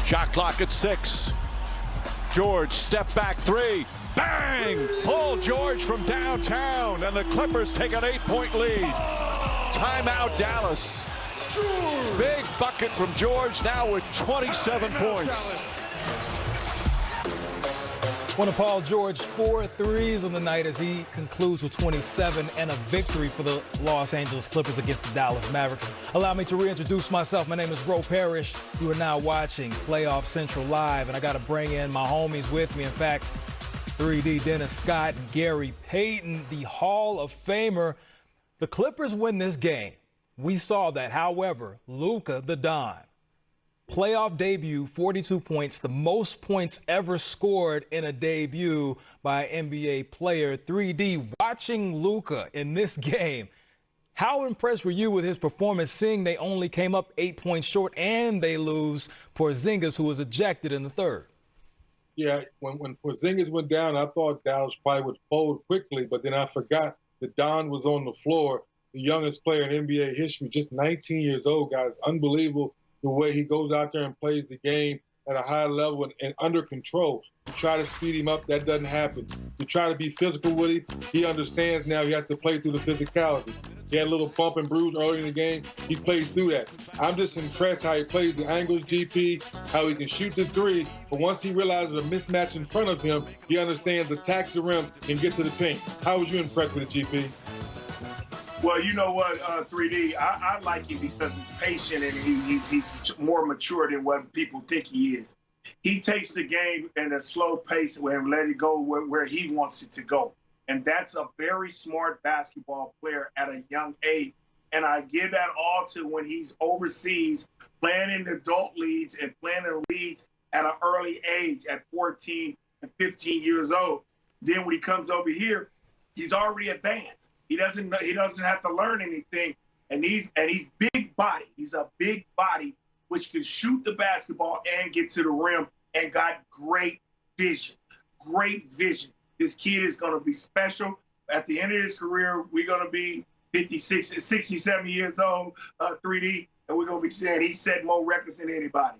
Shot clock at 6. George, step back 3. Bang! Paul George from downtown, and the Clippers take an 8-point lead. Timeout, Dallas. Big bucket from George, now with 27 points. One of Paul George's 4 threes on the night as he concludes with 27 and a victory for the Los Angeles Clippers against the Dallas Mavericks. Allow me to reintroduce myself. My name is Ro Parrish. You are now watching Playoff Central Live, and I got to bring in my homies with me. In fact, 3D Dennis Scott, Gary Payton, the Hall of Famer. The Clippers win this game. We saw that. However, Luka, the Don, playoff debut, 42 points, the most points ever scored in a debut by an NBA player. 3D, watching Luka in this game, how impressed were you with his performance, seeing they only came up 8 points short and they lose Porzingis, who was ejected in the third? Yeah, when Porzingis went down, I thought Dallas probably would fold quickly, but then I forgot that Don was on the floor, the youngest player in NBA history, just 19 years old, guys. Unbelievable the way he goes out there and plays the game at a high level and under control. You try to speed him up, that doesn't happen. You try to be physical with him, he understands now he has to play through the physicality. He had a little bump and bruise early in the game. He plays through that. I'm just impressed how he plays the angles, GP, how he can shoot the three. But once he realizes a mismatch in front of him, he understands attack the rim and get to the paint. How was you impressed with it, GP? Well, you know what, 3D, I like him because he's patient and he's more mature than what people think he is. He takes the game in a slow pace and let it go where he wants it to go. And that's a very smart basketball player at a young age. And I give that all to when he's overseas, playing in the adult leagues and playing in leagues at an early age, at 14 and 15 years old. Then when he comes over here, he's already advanced. He doesn't have to learn anything. And he's big body. He's a big body, which can shoot the basketball and get to the rim and got great vision. Great vision. This kid is going to be special. At the end of his career, we're going to be 56, 67 years old, 3D, and we're going to be saying he set more records than anybody.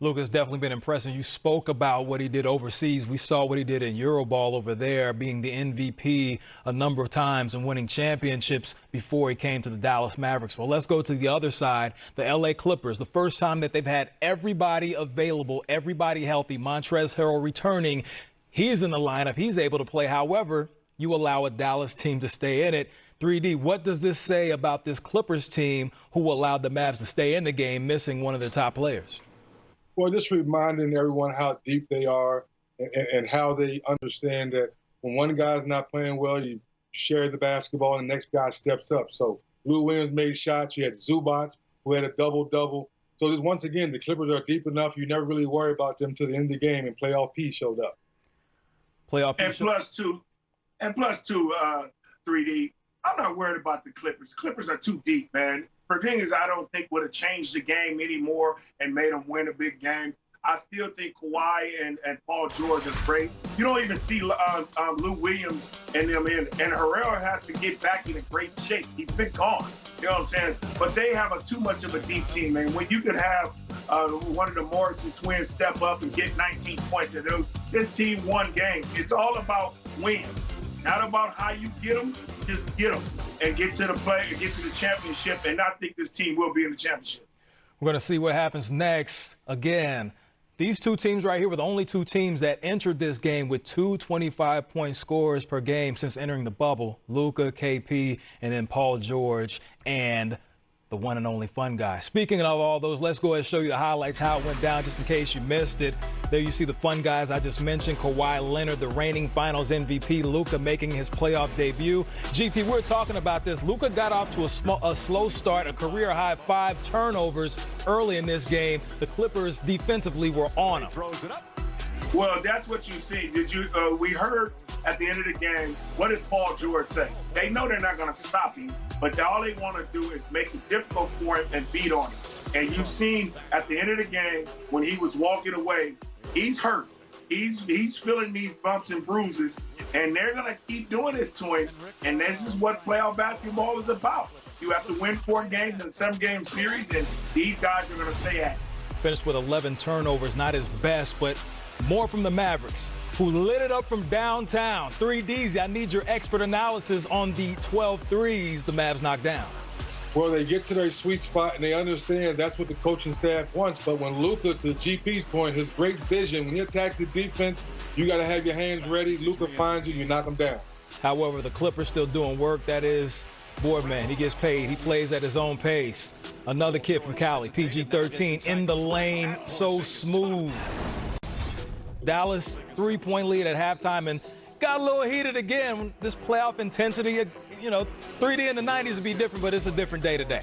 Luka's definitely been impressive. You spoke about what he did overseas. We saw what he did in Euroball over there, being the MVP a number of times and winning championships before he came to the Dallas Mavericks. Well, let's go to the other side, the LA Clippers. The first time that they've had everybody available, everybody healthy, Montrezl Harrell returning. He's in the lineup. He's able to play. However, you allow a Dallas team to stay in it. 3D, what does this say about this Clippers team who allowed the Mavs to stay in the game, missing one of their top players? Well, just reminding everyone how deep they are and how they understand that when one guy's not playing well, you share the basketball and the next guy steps up. So Lou Williams made shots. You had Zubats, who had a double-double. So just once again, the Clippers are deep enough. You never really worry about them till the end of the game, and playoff P showed up. Playoff P and plus two, 3D, I'm not worried about the Clippers. Clippers are too deep, man. Porzingis, I don't think would have changed the game anymore and made them win a big game. I still think Kawhi and Paul George is great. You don't even see Lou Williams and them in. And Herrera has to get back in a great shape. He's been gone. You know what I'm saying? But they have too much of a deep team, man. When you could have one of the Morrison twins step up and get 19 points, and this team won games. It's all about wins. Not about how you get them, just get them and get to the play and get to the championship, and not think this team will be in the championship. We're going to see what happens next. Again, these two teams right here were the only two teams that entered this game with 2 25-point scores per game since entering the bubble. Luka, KP, and then Paul George and the one and only fun guy. Speaking of all those, let's go ahead and show you the highlights, how it went down, just in case you missed it. There you see the fun guys I just mentioned. Kawhi Leonard, the reigning finals MVP. Luka making his playoff debut. GP, we're talking about this. Luka got off to a slow start, a career-high 5 turnovers early in this game. The Clippers defensively were on him. Throws it up. Well, that's what you see. We heard at the end of the game, what did Paul George say? They know they're not going to stop him, but all they want to do is make it difficult for him and beat on him. And you've seen at the end of the game, when he was walking away, he's hurt. He's feeling these bumps and bruises, and they're going to keep doing this to him. And this is what playoff basketball is about. You have to win 4 games in a 7-game series, and these guys are going to stay at it. finished with 11 turnovers, not his best, but more from the Mavericks, who lit it up from downtown. 3Ds, I need your expert analysis on the 12 threes the Mavs knocked down. Well, they get to their sweet spot, and they understand that's what the coaching staff wants. But when Luka, to GP's point, his great vision, when he attacks the defense, you got to have your hands ready. Luka finds you, you knock him down. However, the Clippers still doing work. That is, Boardman, he gets paid. He plays at his own pace. Another kid from Cali, PG-13, in the lane, so smooth. Dallas, 3-point lead at halftime, and got a little heated again. This playoff intensity, 3D in the 90s would be different, but it's a different day today.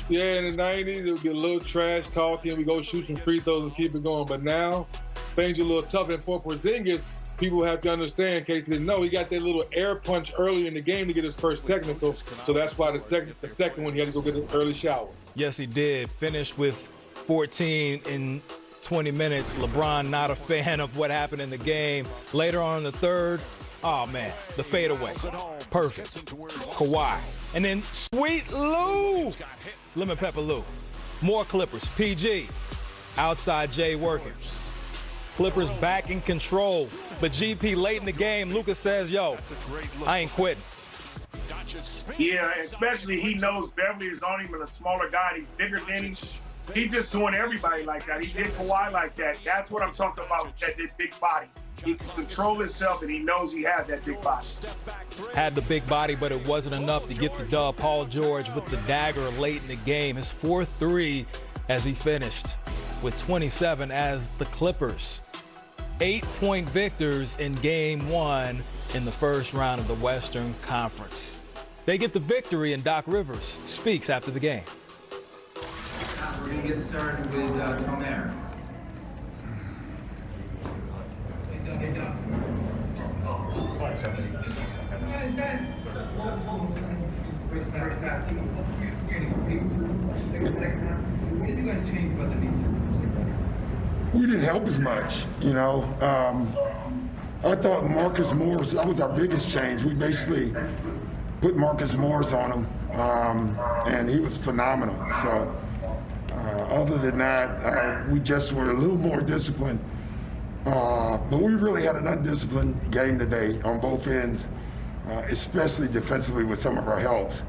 Yeah, in the 90s, it would be a little trash talking. We go shoot some free throws and keep it going. But now, things are a little tough. And for Porzingis, people have to understand, in case they didn't know, he got that little air punch early in the game to get his first technical. So that's why the second one, he had to go get an early shower. Yes, he did. Finished with 14 in 20 minutes. LeBron not a fan of what happened in the game. Later on in the third, oh man, the fadeaway. Perfect. Kawhi. And then Sweet Lou. Lemon Pepper Lou. More Clippers. PG. Outside Jay working. Clippers back in control. But GP late in the game, Luka says, yo, I ain't quitting. Yeah, especially he knows Beverly is on him and a smaller guy. He's bigger than him. He's just doing everybody like that. He did Kawhi like that. That's what I'm talking about with that big body. He can control himself, and he knows he has that big body. Had the big body, but it wasn't enough to get the dub. Paul George with the dagger late in the game. His 4th as he finished with 27 as the Clippers. 8-point victors in Game 1 in the first round of the Western Conference. They get the victory, and Doc Rivers speaks after the game. We're going to get started with Tomer. Guys. First half, what did you guys change about the defense? We didn't help as much, I thought Marcus Morris, that was our biggest change. We basically put Marcus Morris on him, and he was phenomenal. So other than that, we just were a little more disciplined. But we really had an undisciplined game today on both ends, especially defensively with some of our helps.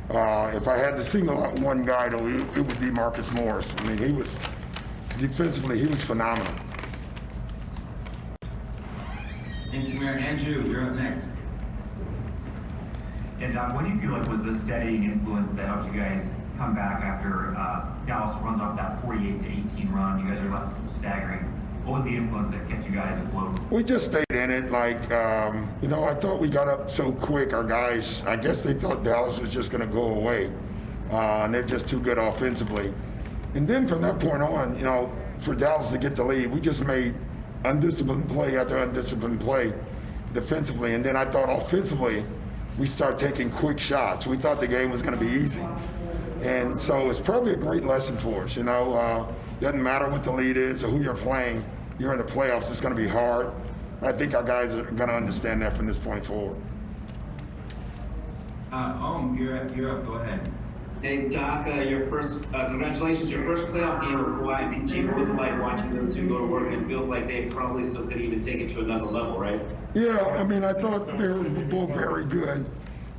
If I had to single out one guy, though, it would be Marcus Morris. I mean, defensively, he was phenomenal. Thanks, Samir. Andrew, you're up next. Yeah, Doc, what do you feel like was the steadying influence that helped you guys come back after Dallas runs off that 48-18 run? You guys are left staggering. What was the influence that kept you guys afloat? We just stayed in it. I thought we got up so quick. Our guys, I guess they thought Dallas was just going to go away. And they're just too good offensively. And then from that point on, for Dallas to get the lead, we just made undisciplined play after undisciplined play defensively. And then I thought offensively, we started taking quick shots. We thought the game was going to be easy. And so it's probably a great lesson for us, Doesn't matter what the lead is or who you're playing. You're in the playoffs, it's going to be hard. I think our guys are going to understand that from this point forward. You're up. Go ahead. Hey, Doc, congratulations, your first playoff game with Kawhi and PG. What was it like watching them two go to work? It feels like they probably still could even take it to another level, right? Yeah, I thought they were both very good.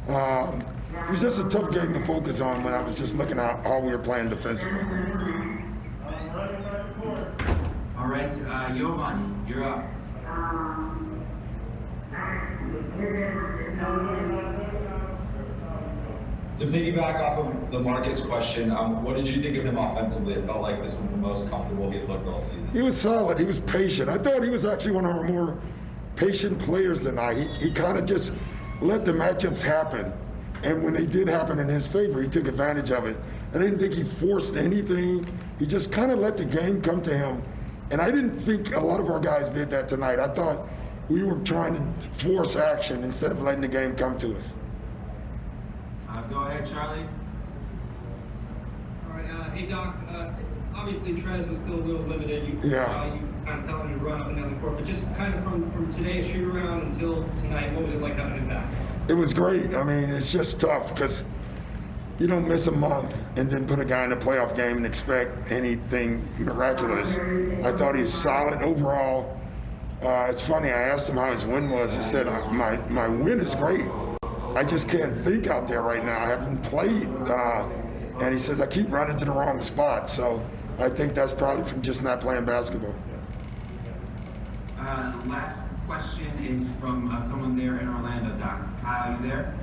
It was just a tough game to focus on when I was just looking at how we were playing defensively. All right, Jovan, you're up. To piggyback off of the Marcus question, what did you think of him offensively? It felt like this was the most comfortable he had looked all season. He was solid. He was patient. I thought he was actually one of our more patient players tonight. He kind of just let the matchups happen. And when they did happen in his favor, he took advantage of it. I didn't think he forced anything. He just kind of let the game come to him. And I didn't think a lot of our guys did that tonight. I thought we were trying to force action instead of letting the game come to us. Go ahead, Charlie. All right. Hey, Doc. Obviously, Trez was still a little limited. You kind of telling him to run up and down the court. But just kind of from today's shoot around until tonight, what was it like having him back? It was great. It's just tough because, you don't miss a month and then put a guy in a playoff game and expect anything miraculous. I thought he was solid overall. It's funny, I asked him how his win was. He said, my win is great. I just can't think out there right now. I haven't played. And he says, I keep running to the wrong spot. So I think that's probably from just not playing basketball. Last question is from someone there in Orlando, Doc. Kyle, you there?